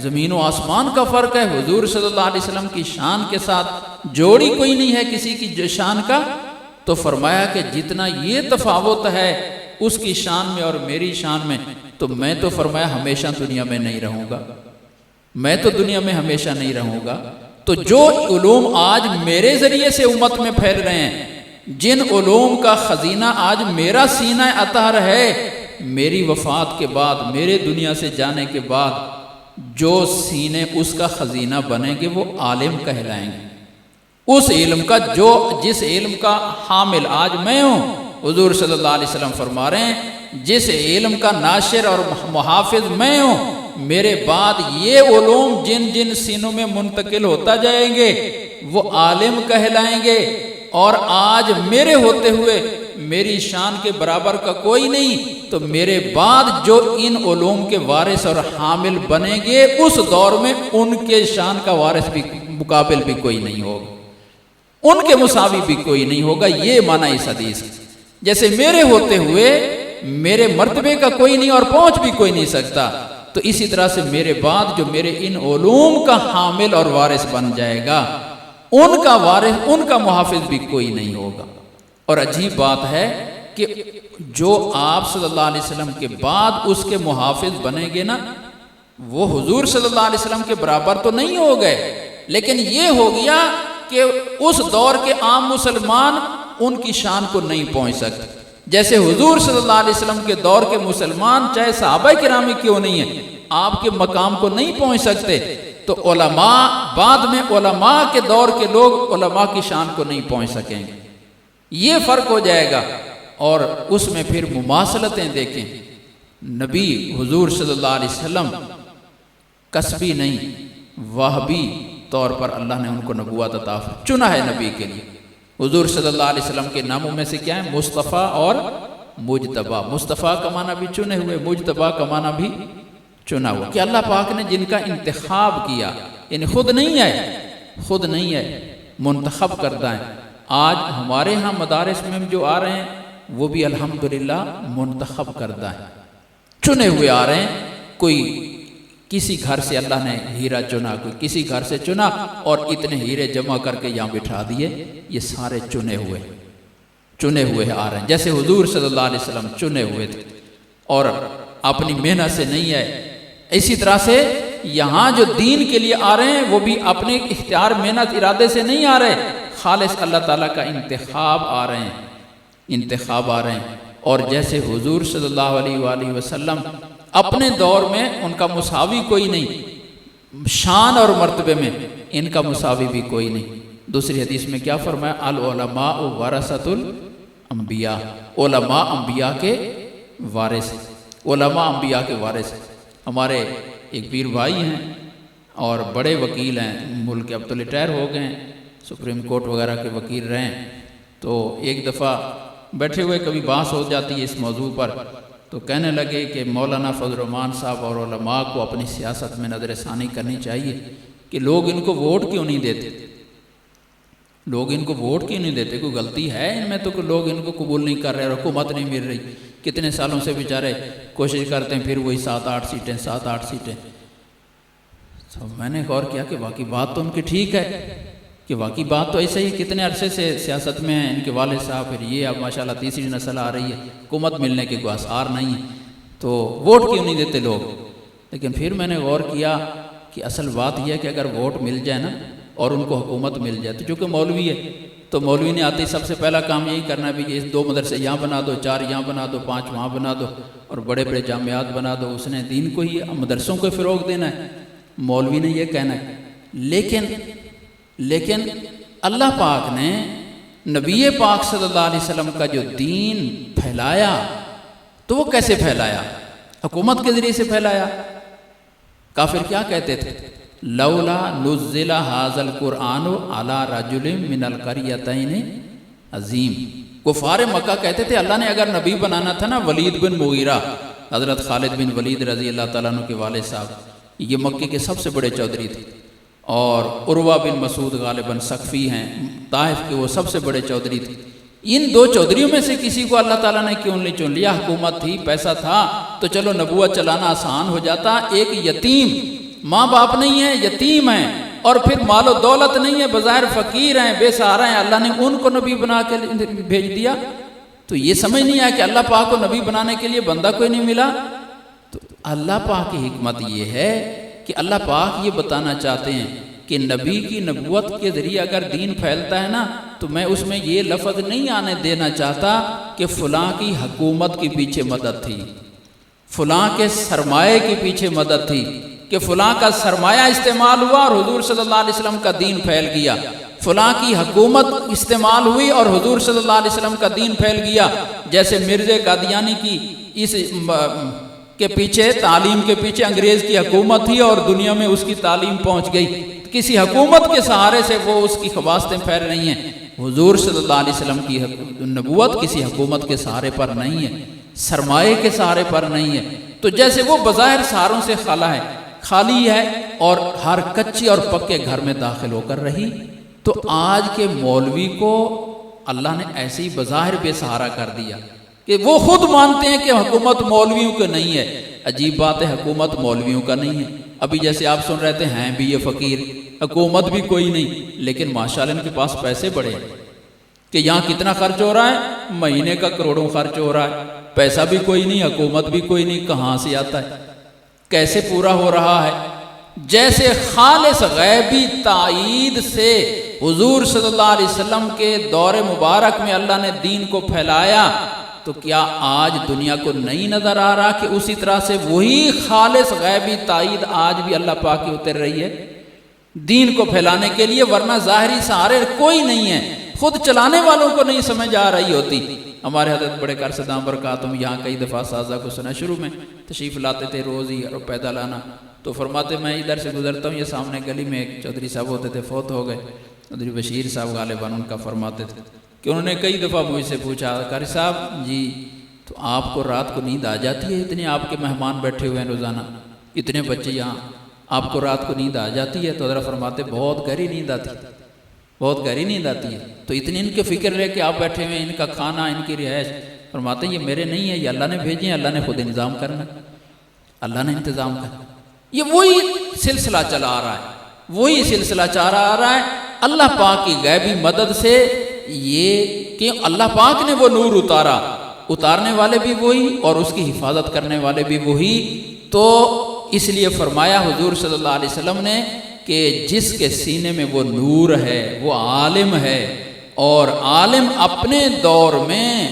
Speaker 1: زمین و آسمان کا فرق ہے۔ حضور صلی اللہ علیہ وسلم کی شان کے ساتھ جوڑی کوئی نہیں ہے کسی کی شان کا، تو فرمایا کہ جتنا یہ تفاوت ہے اس کی شان میں اور میری شان میں، تو میں تو فرمایا ہمیشہ دنیا میں نہیں رہوں گا، میں تو دنیا میں ہمیشہ نہیں رہوں گا۔ تو جو علوم آج میرے ذریعے سے امت میں پھیل رہے ہیں، جن علوم کا خزینہ آج میرا سینہ اطہر ہے، میری وفات کے بعد، میرے دنیا سے جانے کے بعد جو سینے اس کا خزینہ بنیں گے وہ عالم کہلائیں گے۔ اس علم کا جس علم کا حامل آج میں ہوں، حضور صلی اللہ علیہ وسلم فرما رہے ہیں جس علم کا ناشر اور محافظ میں ہوں، میرے بعد یہ علوم جن جن سینوں میں منتقل ہوتا جائیں گے وہ عالم کہلائیں گے۔ اور آج میرے ہوتے ہوئے میری شان کے برابر کا کوئی نہیں، تو میرے بعد جو ان علوم کے وارث اور حامل بنیں گے اس دور میں ان کے شان کا وارث بھی مقابل بھی کوئی نہیں ہوگا، ان کے مساوی بھی کوئی نہیں ہوگا۔ یہ معنی اس حدیث، جیسے میرے ہوتے ہوئے میرے مرتبے کا کوئی نہیں اور پہنچ بھی کوئی نہیں سکتا، تو اسی طرح سے میرے بعد جو میرے ان علوم کا حامل اور وارث بن جائے گا، ان کا وارث، ان کا محافظ بھی کوئی نہیں ہوگا۔ اور عجیب بات ہے کہ جو آپ صلی اللہ علیہ وسلم کے بعد اس کے محافظ بنیں گے نا، وہ حضور صلی اللہ علیہ وسلم کے برابر تو نہیں ہو گئے، لیکن یہ ہو گیا کہ اس دور کے عام مسلمان ان کی شان کو نہیں پہنچ سکتے، جیسے حضور صلی اللہ علیہ وسلم کے دور کے مسلمان چاہے صحابہ کرام کیوں نہیں ہیں، آپ کے مقام کو نہیں پہنچ سکتے، تو علماء بعد میں علماء کے دور کے لوگ علماء کی شان کو نہیں پہنچ سکیں گے۔ یہ فرق ہو جائے گا، اور اس میں پھر مماثلتیں دیکھیں۔ نبی حضور صلی اللہ علیہ وسلم کسبی نہیں، وہبی طور پر اللہ نے ان کو نبوت عطا چنا ہے نبی کے لیے۔ حضور صلی اللہ علیہ وسلم کے ناموں میں سے کیا ہے؟ مصطفیٰ اور مجتبیٰ۔ مصطفیٰ کا معنی بھی چنے ہوئے، مجتبیٰ کا معنی بھی چنا ہوا، کہ اللہ پاک نے جن کا انتخاب کیا، یعنی خود نہیں ہے، منتخب کردہ ہیں۔ آج ہمارے ہاں مدارس میں جو آ رہے ہیں وہ بھی الحمدللہ منتخب کردہ ہیں، چنے ہوئے آ رہے ہیں۔ کوئی کسی گھر سے اللہ نے ہیرا چنا، کوئی کسی گھر سے چنا اور اتنے ہیرے جمع کر کے یہاں بٹھا دیے، یہ سارے چنے ہوئے آ رہے ہیں، جیسے حضور صلی اللہ علیہ وسلم چنے ہوئے تھے اور اپنی محنت سے نہیں ہے۔ اسی طرح سے یہاں جو دین کے لیے آ رہے ہیں وہ بھی اپنے اختیار محنت ارادے سے نہیں آ رہے، خالص اللہ تعالیٰ کا انتخاب آ رہے ہیں۔ اور جیسے حضور صلی اللہ علیہ وآلہ وسلم اپنے دور میں ان کا مساوی کوئی نہیں، شان اور مرتبے میں ان کا مساوی بھی کوئی نہیں۔ دوسری حدیث میں کیا فرمایا؟ العلماء ورثۃ الانبیاء، علماء انبیاء کے وارث۔ ہمارے ایک پیر بھائی ہیں اور بڑے وکیل ہیں، ملک اب تو ریٹائر ہو گئے ہیں، سپریم کورٹ وغیرہ کے وکیل رہے ہیں۔ تو ایک دفعہ بیٹھے ہوئے کبھی بحث ہو جاتی ہے اس موضوع پر، تو کہنے لگے کہ مولانا فضل الرحمان صاحب اور علماء کو اپنی سیاست میں نظر ثانی کرنی چاہیے کہ لوگ ان کو ووٹ کیوں نہیں دیتے، کوئی غلطی ہے ان میں تو کہ لوگ ان کو قبول نہیں کر رہے اور حکومت نہیں مل رہی، کتنے سالوں سے بیچارے کوشش کرتے ہیں، پھر وہی 7-8 سیٹیں۔ تو میں نے غور کیا کہ واقعی بات تو ان کی ٹھیک ہے، کہ واقعی بات تو ایسے ہی، کتنے عرصے سے سیاست میں ہیں، ان کے والد صاحب، پھر یہ اب ماشاءاللہ تیسری نسل آ رہی ہے، حکومت ملنے کے کوئی آثار نہیں ہیں، تو ووٹ کیوں نہیں دیتے لوگ؟ لیکن پھر میں نے غور کیا کہ اصل بات یہ ہے کہ اگر ووٹ مل جائے نا اور ان کو حکومت مل جائے، تو چونکہ مولوی ہے تو مولوی نے آتے ہی سب سے پہلا کام یہی کرنا ہے کہ 2 مدرسے یہاں بنا دو، 4 یہاں بنا دو، 5 وہاں بنا دو اور بڑے بڑے جامعات بنا دو۔ اس نے دین کو ہی، مدرسوں کو فروغ دینا ہے، مولوی نے یہ کہنا ہے۔ لیکن اللہ پاک نے نبی پاک صلی اللہ علیہ وسلم کا جو دین پھیلایا تو وہ کیسے پھیلایا؟ حکومت کے ذریعے سے پھیلایا۔ کافر کیا کہتے تھے؟ لولا نزل ھذا القرآن علی رجل من القریتین عظیم۔ کفار مکہ کہتے تھے اللہ نے اگر نبی بنانا تھا نا ولید بن مغیرہ، حضرت خالد بن ولید رضی اللہ تعالیٰ عنہ کے والد صاحب، یہ مکے کے سب سے بڑے چودھری تھے، اور عروہ بن مسعود غالباً ثقفی ہیں، طائف کے وہ سب سے بڑے چودھری تھے۔ ان 2 چودھریوں میں سے کسی کو اللہ تعالیٰ نے کیوں نہیں چن لیا؟ حکومت تھی، پیسہ تھا تو چلو نبوت چلانا آسان ہو جاتا۔ ایک یتیم، ماں باپ نہیں ہے، یتیم ہیں، اور پھر مال و دولت نہیں ہے، بظاہر فقیر ہیں، بے سہارا ہیں، اللہ نے ان کو نبی بنا کے بھیج دیا۔ تو یہ سمجھ نہیں آیا کہ اللہ پاک کو نبی بنانے کے لیے بندہ کوئی نہیں ملا۔ تو اللہ پاک کی حکمت یہ ہے کہ اللہ پاک یہ بتانا چاہتے ہیں کہ نبی کی نبوت کے ذریعے اگر دین پھیلتا ہے نا تو میں اس میں یہ لفظ نہیں آنے دینا چاہتا کہ فلاں کی حکومت کے پیچھے مدد تھی، فلاں کے سرمایہ کے پیچھے مدد تھی، کہ فلاں کا سرمایہ استعمال ہوا اور حضور صلی اللہ علیہ وسلم کا دین پھیل گیا، فلاں کی حکومت استعمال ہوئی اور حضور صلی اللہ علیہ وسلم کا دین پھیل گیا۔ جیسے مرزا قادیانی کی اس کے پیچھے، تعلیم کے پیچھے انگریز کی حکومت تھی اور دنیا میں اس کی تعلیم پہنچ گئی، کسی حکومت کے سہارے سے وہ اس کی خواستیں پھیل رہی ہیں۔ حضور صلی اللہ علیہ وسلم کی نبوت کسی حکومت کے سہارے پر نہیں ہے، سرمایہ کے سہارے پر نہیں ہے۔ تو جیسے وہ بظاہر سہاروں سے خالی ہے اور ہر کچے اور پکے گھر میں داخل ہو کر رہی، تو آج کے مولوی کو اللہ نے ایسے ہی بظاہر بے سہارا کر دیا کہ وہ خود مانتے ہیں کہ حکومت مولویوں کا نہیں ہے۔ عجیب بات ہے، حکومت مولویوں کا نہیں ہے۔ ابھی جیسے آپ سن رہے تھے ہیں بھی یہ فقیر، حکومت بھی کوئی نہیں، لیکن ماشاءاللہ ان کے پاس پیسے بڑے ہیں کہ یہاں کتنا خرچ ہو رہا ہے، مہینے کا کروڑوں خرچ ہو رہا ہے، پیسہ بھی کوئی نہیں، حکومت بھی کوئی نہیں، کہاں سے آتا ہے، کیسے پورا ہو رہا ہے؟ جیسے خالص غیبی تائید سے حضور صلی اللہ علیہ وسلم کے دور مبارک میں اللہ نے دین کو پھیلایا، تو کیا آج دنیا کو نہیں نظر آ رہا کہ اسی طرح سے وہی خالص غیبی تائید آج بھی اللہ پاک کی اتر رہی ہے دین کو پھیلانے کے لیے؟ ورنہ ظاہری سہارے کوئی نہیں ہے، خود چلانے والوں کو نہیں سمجھ آ رہی ہوتی۔ ہمارے حضرت بڑے قرص دام برکاتہم یہاں کئی دفعہ سازہ کو سنا، شروع میں تشریف لاتے تھے روز ہی اور پیدا لانا، تو فرماتے میں ادھر سے گزرتا ہوں، یہ سامنے گلی میں ایک چودھری صاحب ہوتے تھے، فوت ہو گئے، چودھری بشیر صاحب غالباً، ان کا فرماتے تھے کہ انہوں نے کئی دفعہ مجھ سے پوچھا، قاری صاحب جی تو آپ کو رات کو نیند آ جاتی ہے؟ اتنے آپ کے مہمان بیٹھے ہوئے ہیں روزانہ، اتنے بچے یہاں، آپ کو رات کو نیند آ جاتی ہے؟ تو حضرت فرماتے بہت گہری نیند آتی ہے، بہت گہری نیند آتی ہے۔ تو اتنی ان کے فکر رہے کہ آپ بیٹھے ہوئے، ان کا کھانا، ان کی رہائش، فرماتے ہیں یہ میرے نہیں ہے، یہ اللہ نے بھیجے ہیں، اللہ نے خود انتظام کرنا، اللہ نے انتظام کرنا۔ یہ وہی سلسلہ چلا آ رہا ہے، وہی سلسلہ چلا آ رہا ہے اللہ پاک کی غیبی مدد سے۔ یہ کہ اللہ پاک نے وہ نور اتارا، اتارنے والے بھی وہی اور اس کی حفاظت کرنے والے بھی وہی۔ تو اس لیے فرمایا حضور صلی اللہ علیہ وسلم نے کہ جس کے سینے میں وہ نور ہے وہ عالم ہے، اور عالم اپنے دور میں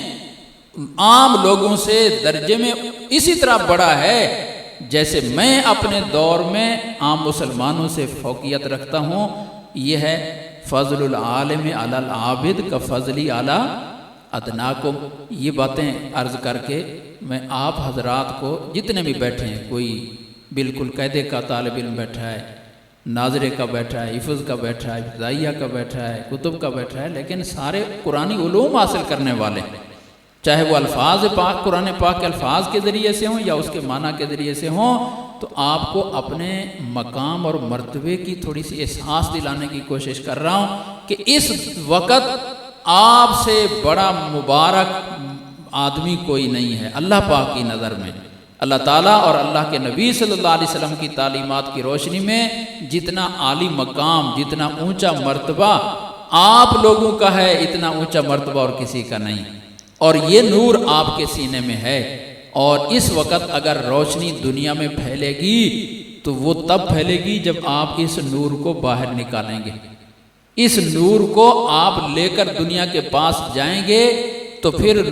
Speaker 1: عام لوگوں سے درجے میں اسی طرح بڑا ہے جیسے میں اپنے دور میں عام مسلمانوں سے فوقیت رکھتا ہوں۔ یہ ہے فضل العالم علی العابد کا فضلی علی ادناکم۔ یہ باتیں عرض کر کے میں آپ حضرات کو جتنے بھی بیٹھے ہیں، کوئی بالکل قاعدے کا طالب علم بیٹھا ہے، ناظرے کا بیٹھا ہے، حفظ کا بیٹھا ہے، ابتدائیہ کا بیٹھا ہے، کتب کا بیٹھا ہے، لیکن سارے قرآنی علوم حاصل کرنے والے ہیں، چاہے وہ الفاظ پاک، قرآن پاک کے الفاظ کے ذریعے سے ہوں یا اس کے معنی کے ذریعے سے ہوں۔ تو آپ کو اپنے مقام اور مرتبے کی تھوڑی سی احساس دلانے کی کوشش کر رہا ہوں کہ اس وقت آپ سے بڑا مبارک آدمی کوئی نہیں ہے اللہ پاک کی نظر میں۔ اللہ تعالیٰ اور اللہ کے نبی صلی اللہ علیہ وسلم کی تعلیمات کی روشنی میں جتنا عالی مقام، جتنا اونچا مرتبہ آپ لوگوں کا ہے، اتنا اونچا مرتبہ اور کسی کا نہیں۔ اور یہ نور آپ کے سینے میں ہے، اور اس وقت اگر روشنی دنیا میں پھیلے گی تو وہ تب پھیلے گی جب آپ اس نور کو باہر نکالیں گے، اس نور کو آپ لے کر دنیا کے پاس جائیں گے تو پھر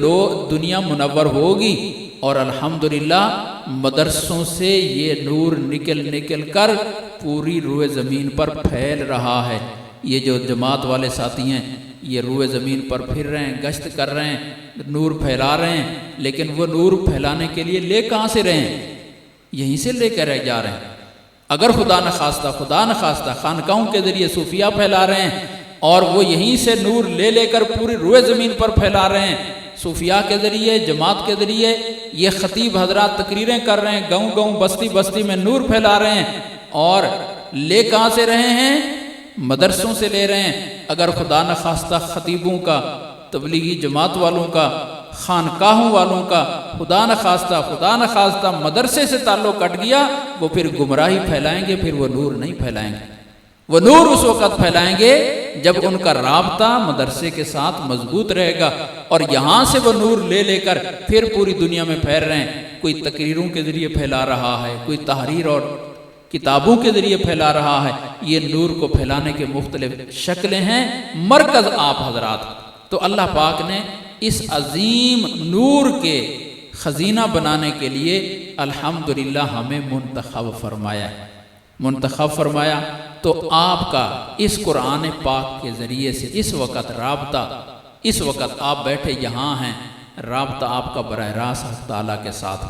Speaker 1: دنیا منور ہوگی۔ اور الحمدللہ مدرسوں سے یہ نور نکل کر پوری روئے زمین پر پھیل رہا ہے۔ یہ جو جماعت والے ساتھی ہیں یہ روئے زمین پر پھر رہے ہیں، گشت کر رہے ہیں، نور پھیلا رہے ہیں، لیکن وہ نور پھیلانے کے لیے لے کہاں سے رہے ہیں؟ یہیں سے لے کر جا رہے ہیں۔ اگر خدا نخواستہ خانقاہوں کے ذریعے صوفیہ پھیلا رہے ہیں اور وہ یہیں سے نور لے کر پوری روئے زمین پر پھیلا رہے ہیں، صوفیہ کے ذریعے، جماعت کے ذریعے، یہ خطیب حضرات تقریریں کر رہے ہیں، گاؤں بستی میں نور پھیلا رہے ہیں، اور لے کہاں سے رہے ہیں؟ مدرسوں سے لے رہے ہیں۔ اگر خدا نخواستہ خطیبوں کا، تبلیغی جماعت والوں کا، خانقاہوں والوں کا خدا نخواستہ مدرسے سے تعلق کٹ گیا، وہ پھر گمراہی پھیلائیں گے، پھر وہ نور نہیں پھیلائیں گے۔ وہ نور اس وقت پھیلائیں گے جب ان کا رابطہ مدرسے کے ساتھ مضبوط رہے گا، اور یہاں سے وہ نور لے کر پھر پوری دنیا میں پھیل رہے ہیں۔ کوئی تقریروں کے ذریعے پھیلا رہا ہے، کوئی تحریر اور کتابوں کے ذریعے پھیلا رہا ہے۔ یہ نور کو پھیلانے کے مختلف شکلیں ہیں، مرکز آپ حضرات۔ تو اللہ پاک نے اس عظیم نور کے خزینہ بنانے کے لیے الحمدللہ ہمیں منتخب فرمایا۔ تو آپ کا اس قرآن پاک کے ذریعے سے اس وقت رابطہ، اس وقت آپ بیٹھے یہاں ہیں، رابطہ آپ کا براہ راست اللہ تعالیٰ کے ساتھ۔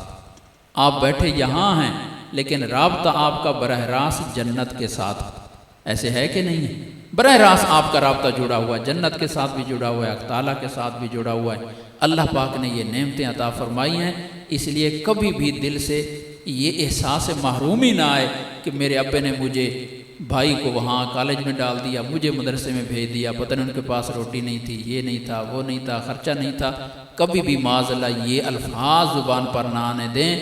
Speaker 1: آپ بیٹھے یہاں ہیں لیکن رابطہ آپ کا براہ راست جنت کے ساتھ، ایسے ہے کہ نہیں ہے؟ براہ راست آپ کا رابطہ جڑا ہوا ہے، جنت کے ساتھ بھی جڑا ہوا ہے، اللہ تعالیٰ کے ساتھ بھی جڑا ہوا ہے۔ اللہ پاک نے یہ نعمتیں عطا فرمائی ہیں، اس لیے کبھی بھی دل سے یہ احساس محرومی نہ آئے کہ میرے ابے نے مجھے، بھائی کو وہاں کالج میں ڈال دیا، مجھے مدرسے میں بھیج دیا، پتہ نہیں ان کے پاس روٹی نہیں تھی، یہ نہیں تھا، وہ نہیں تھا، خرچہ نہیں تھا۔ کبھی بھی معاذ اللہ یہ الفاظ زبان پر نہ آنے دیں۔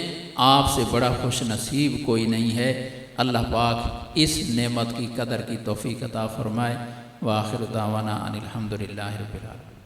Speaker 1: آپ سے بڑا خوش نصیب کوئی نہیں ہے۔ اللہ پاک اس نعمت کی قدر کی توفیق عطا فرمائے۔ وآخر دعوانا ان الحمدللہ رب العالمین۔